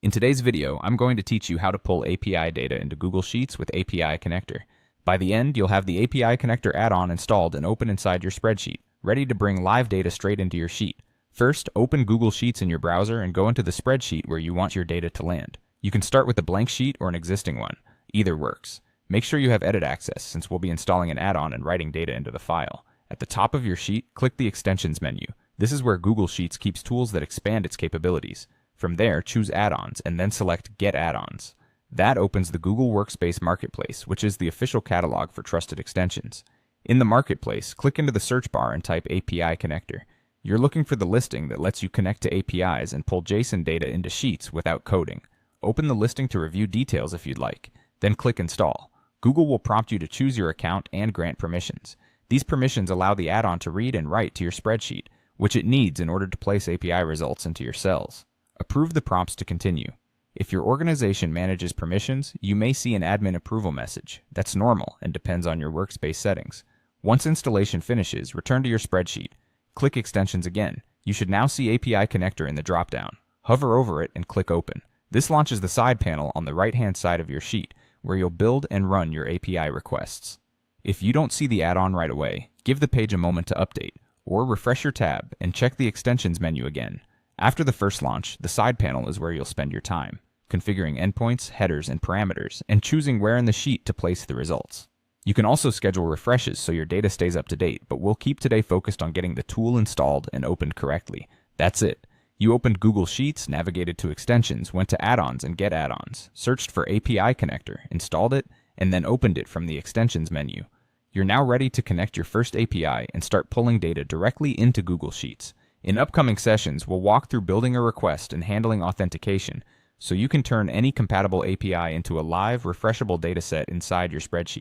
In today's video, I'm going to teach you how to pull API data into Google Sheets with API Connector. By the end, you'll have the API Connector add-on installed and open inside your spreadsheet, ready to bring live data straight into your sheet. First, open Google Sheets in your browser and go into the spreadsheet where you want your data to land. You can start with a blank sheet or an existing one. Either works. Make sure you have edit access, since we'll be installing an add-on and writing data into the file. At the top of your sheet, click the Extensions menu. This is where Google Sheets keeps tools that expand its capabilities. From there, choose Add-ons and then select Get Add-ons. That opens the Google Workspace Marketplace, which is the official catalog for trusted extensions. In the Marketplace, click into the search bar and type API Connector. You're looking for the listing that lets you connect to APIs and pull JSON data into Sheets without coding. Open the listing to review details if you'd like, then click Install. Google will prompt you to choose your account and grant permissions. These permissions allow the add-on to read and write to your spreadsheet, which it needs in order to place API results into your cells. Approve the prompts to continue. If your organization manages permissions, you may see an admin approval message. That's normal and depends on your workspace settings. Once installation finishes, return to your spreadsheet. Click Extensions again. You should now see API Connector in the dropdown. Hover over it and click Open. This launches the side panel on the right-hand side of your sheet, where you'll build and run your API requests. If you don't see the add-on right away, give the page a moment to update, or refresh your tab and check the Extensions menu again. After the first launch, the side panel is where you'll spend your time, configuring endpoints, headers, and parameters, and choosing where in the sheet to place the results. You can also schedule refreshes so your data stays up to date, but we'll keep today focused on getting the tool installed and opened correctly. That's it. You opened Google Sheets, navigated to Extensions, went to Add-ons and Get Add-ons, searched for API Connector, installed it, and then opened it from the Extensions menu. You're now ready to connect your first API and start pulling data directly into Google Sheets. In upcoming sessions, we'll walk through building a request and handling authentication, so you can turn any compatible API into a live, refreshable dataset inside your spreadsheet.